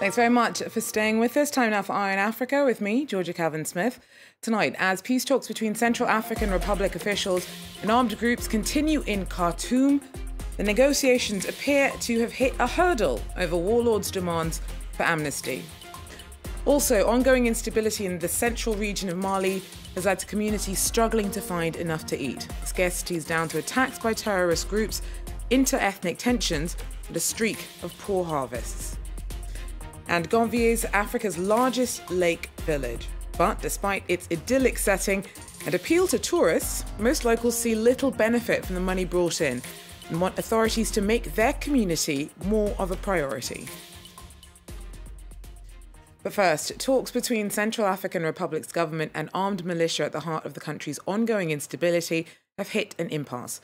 Thanks very much for staying with us. Time now for Eye on Africa with me, Georgia Calvin-Smith. Tonight, as peace talks between Central African Republic officials and armed groups continue in Khartoum, the negotiations appear to have hit a hurdle over warlords' demands for amnesty. Also, ongoing instability in the central region of Mali has led to communities struggling to find enough to eat. Scarcity is down to attacks by terrorist groups, inter-ethnic tensions, and a streak of poor harvests. And Ganvié is Africa's largest lake village. But despite its idyllic setting and appeal to tourists, most locals see little benefit from the money brought in and want authorities to make their community more of a priority. But first, talks between Central African Republic's government and armed militia at the heart of the country's ongoing instability have hit an impasse.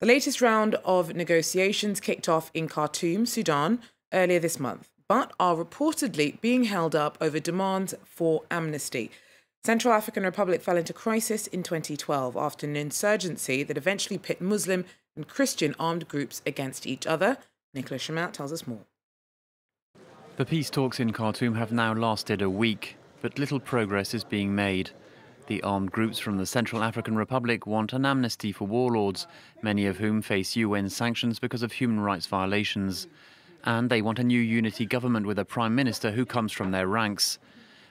The latest round of negotiations kicked off in Khartoum, Sudan, earlier this month, but are reportedly being held up over demands for amnesty. Central African Republic fell into crisis in 2012 after an insurgency that eventually pit Muslim and Christian armed groups against each other. Nicolas Chamout tells us more. The peace talks in Khartoum have now lasted a week, but little progress is being made. The armed groups from the Central African Republic want an amnesty for warlords, many of whom face UN sanctions because of human rights violations. And they want a new unity government with a prime minister who comes from their ranks.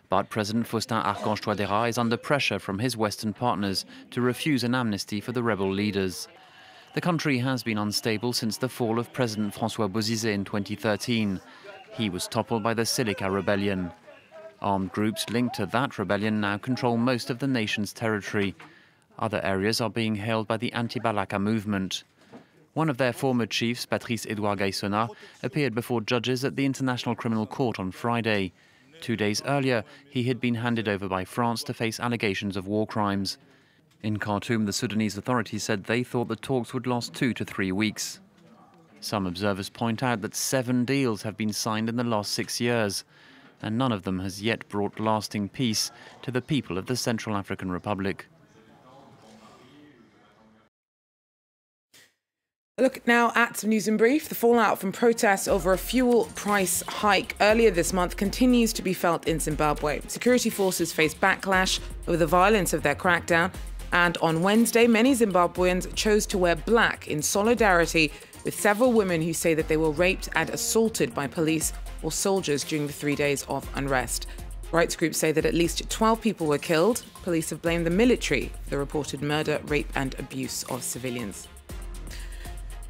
But President Faustin Archange Touadéra is under pressure from his Western partners to refuse an amnesty for the rebel leaders. The country has been unstable since the fall of President François Bozizé in 2013. He was toppled by the Silika rebellion. Armed groups linked to that rebellion now control most of the nation's territory. Other areas are being held by the anti-Balaka movement. One of their former chiefs, Patrice Edouard Gaissona, appeared before judges at the International Criminal Court on Friday. 2 days earlier, he had been handed over by France to face allegations of war crimes. In Khartoum, the Sudanese authorities said they thought the talks would last 2 to 3 weeks. Some observers point out that 7 deals have been signed in the last 6 years, and none of them has yet brought lasting peace to the people of the Central African Republic. Look now at some news in brief. The fallout from protests over a fuel price hike earlier this month continues to be felt in Zimbabwe. Security forces face backlash over the violence of their crackdown, and on Wednesday, many Zimbabweans chose to wear black in solidarity with several women who say that they were raped and assaulted by police or soldiers during the 3 days of unrest. Rights groups say that at least 12 people were killed. Police have blamed the military for the reported murder, rape and abuse of civilians.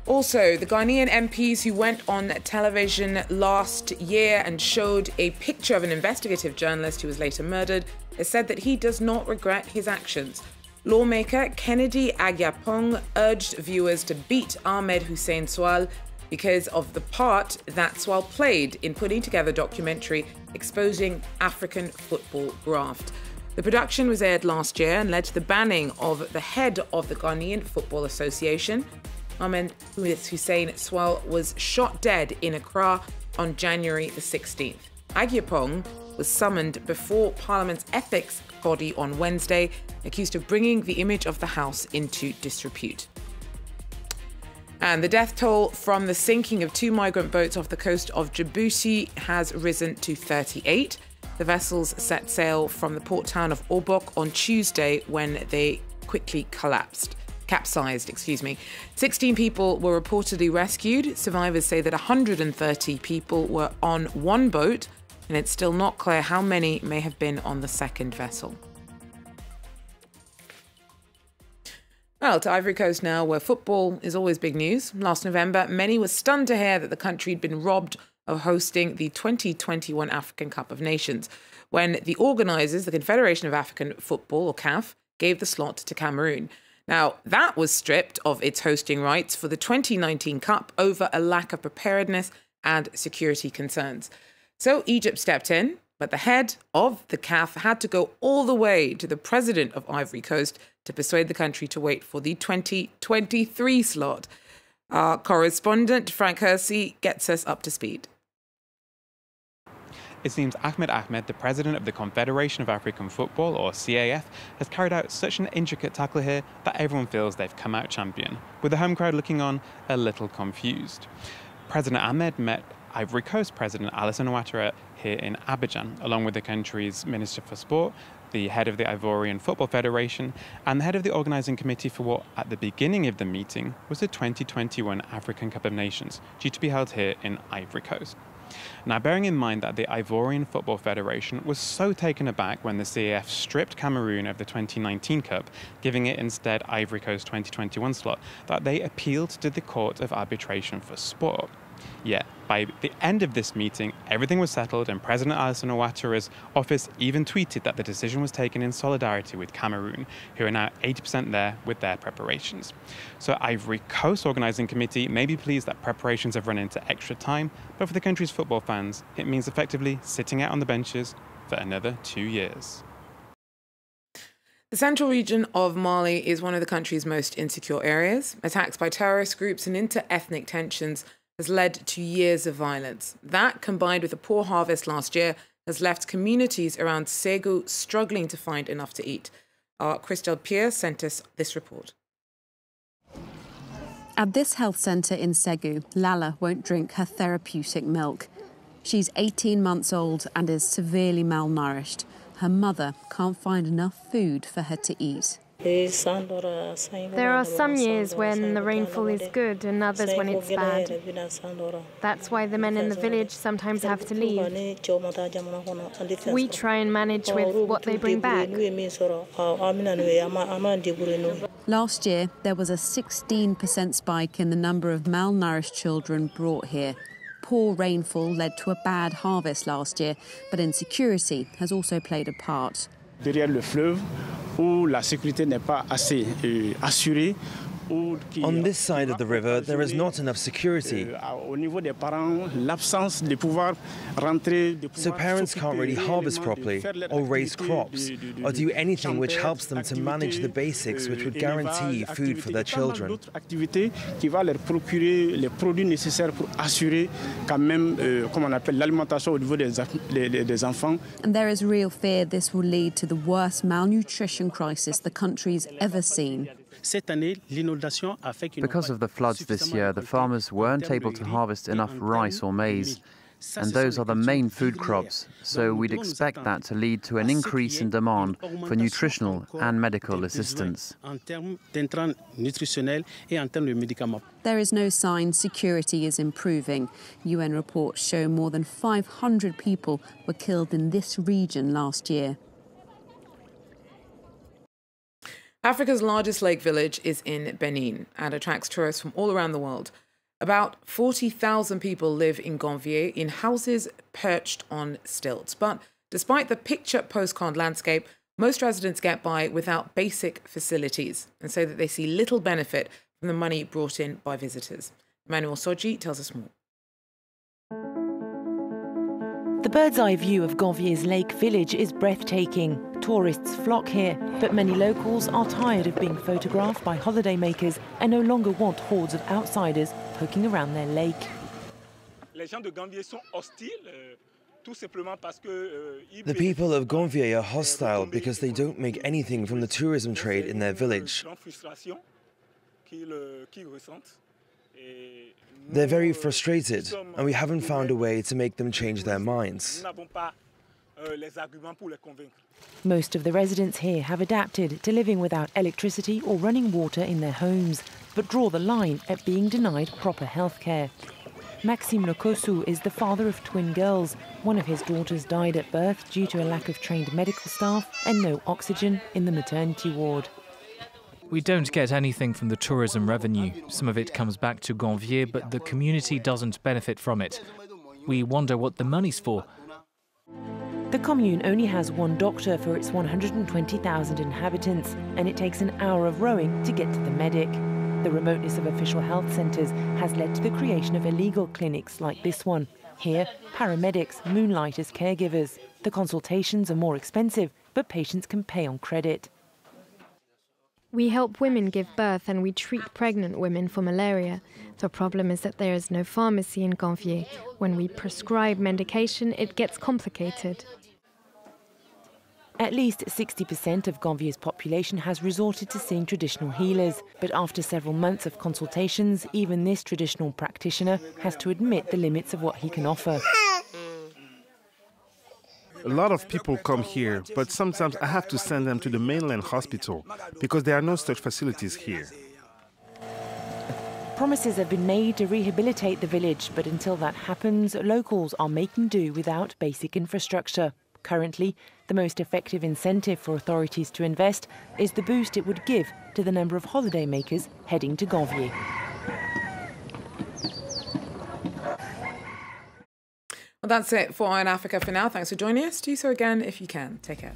Also, the Ghanaian MPs who went on television last year and showed a picture of an investigative journalist who was later murdered has said that he does not regret his actions. Lawmaker Kennedy Agyapong urged viewers to beat Ahmed Hussein Swal because of the part that Swal played in putting together a documentary exposing African football graft. The production was aired last year and led to the banning of the head of the Ghanaian Football Association. Ahmed Hussein Swal was shot dead in Accra on January the 16th. Agyapong was summoned before Parliament's ethics body on Wednesday, accused of bringing the image of the House into disrepute. And the death toll from the sinking of 2 migrant boats off the coast of Djibouti has risen to 38. The vessels set sail from the port town of Obok on Tuesday when they quickly capsized. 16 people were reportedly rescued. Survivors say that 130 people were on one boat, and it's still not clear how many may have been on the second vessel. Well, to Ivory Coast now, where football is always big news. Last November, many were stunned to hear that the country had been robbed of hosting the 2021 African Cup of Nations, when the organisers, the Confederation of African Football, or CAF, gave the slot to Cameroon. Now, that was stripped of its hosting rights for the 2019 Cup over a lack of preparedness and security concerns. So Egypt stepped in, but the head of the CAF had to go all the way to the president of Ivory Coast to persuade the country to wait for the 2023 slot. Our correspondent, Frank Hersey, gets us up to speed. It seems Ahmed, the president of the Confederation of African Football, or CAF, has carried out such an intricate tackle here that everyone feels they've come out champion, with the home crowd looking on a little confused. President Ahmed met Ivory Coast President Alassane Ouattara here in Abidjan, along with the country's Minister for Sport, the head of the Ivorian Football Federation, and the head of the organising committee for what, at the beginning of the meeting, was the 2021 African Cup of Nations, due to be held here in Ivory Coast. Now, bearing in mind that the Ivorian Football Federation was so taken aback when the CAF stripped Cameroon of the 2019 Cup, giving it instead Ivory Coast 2021 slot, that they appealed to the Court of Arbitration for Sport. Yet, by the end of this meeting, everything was settled, and President Alassane Ouattara's office even tweeted that the decision was taken in solidarity with Cameroon, who are now 80% there with their preparations. So Ivory Coast Organising Committee may be pleased that preparations have run into extra time, but for the country's football fans, it means effectively sitting out on the benches for another 2 years. The central region of Mali is one of the country's most insecure areas. Attacks by terrorist groups and inter-ethnic tensions has led to years of violence. That, combined with a poor harvest last year, has left communities around Ségou struggling to find enough to eat. Our Christelle Pierre sent us this report. At this health centre in Ségou, Lala won't drink her therapeutic milk. She's 18 months old and is severely malnourished. Her mother can't find enough food for her to eat. There are some years when the rainfall is good and others when it's bad. That's why the men in the village sometimes have to leave. We try and manage with what they bring back. Last year, there was a 16% spike in the number of malnourished children brought here. Poor rainfall led to a bad harvest last year, but insecurity has also played a part. Derrière le fleuve, où la sécurité n'est pas assez assurée. On this side of the river, there is not enough security. So parents can't really harvest properly, or raise crops, or do anything which helps them to manage the basics which would guarantee food for their children. And there is real fear this will lead to the worst malnutrition crisis the country's ever seen. Because of the floods this year, the farmers weren't able to harvest enough rice or maize, and those are the main food crops, so we'd expect that to lead to an increase in demand for nutritional and medical assistance. There is no sign security is improving. UN reports show more than 500 people were killed in this region last year. Africa's largest lake village is in Benin and attracts tourists from all around the world. About 40,000 people live in Ganvié in houses perched on stilts. But despite the picture postcard landscape, most residents get by without basic facilities and say that they see little benefit from the money brought in by visitors. Emmanuel Soji tells us more. The bird's-eye view of Ganvié's lake village is breathtaking. Tourists flock here, but many locals are tired of being photographed by holidaymakers and no longer want hordes of outsiders poking around their lake. The people of Ganvié are hostile because they don't make anything from the tourism trade in their village. They're very frustrated, and we haven't found a way to make them change their minds. Most of the residents here have adapted to living without electricity or running water in their homes, but draw the line at being denied proper health care. Maxime Lokosu is the father of twin girls. One of his daughters died at birth due to a lack of trained medical staff and no oxygen in the maternity ward. We don't get anything from the tourism revenue. Some of it comes back to Ganvié, but the community doesn't benefit from it. We wonder what the money's for. The commune only has one doctor for its 120,000 inhabitants, and it takes an hour of rowing to get to the medic. The remoteness of official health centres has led to the creation of illegal clinics like this one. Here, paramedics moonlight as caregivers. The consultations are more expensive, but patients can pay on credit. We help women give birth and we treat pregnant women for malaria. The problem is that there is no pharmacy in Ganvié. When we prescribe medication, it gets complicated. At least 60% of Ganvié's population has resorted to seeing traditional healers. But after several months of consultations, even this traditional practitioner has to admit the limits of what he can offer. A lot of people come here, but sometimes I have to send them to the mainland hospital because there are no such facilities here. Promises have been made to rehabilitate the village, but until that happens, locals are making do without basic infrastructure. Currently, the most effective incentive for authorities to invest is the boost it would give to the number of holidaymakers heading to Ganvié. Well, that's it for Eye on Africa for now. Thanks for joining us. Do so again if you can. Take care.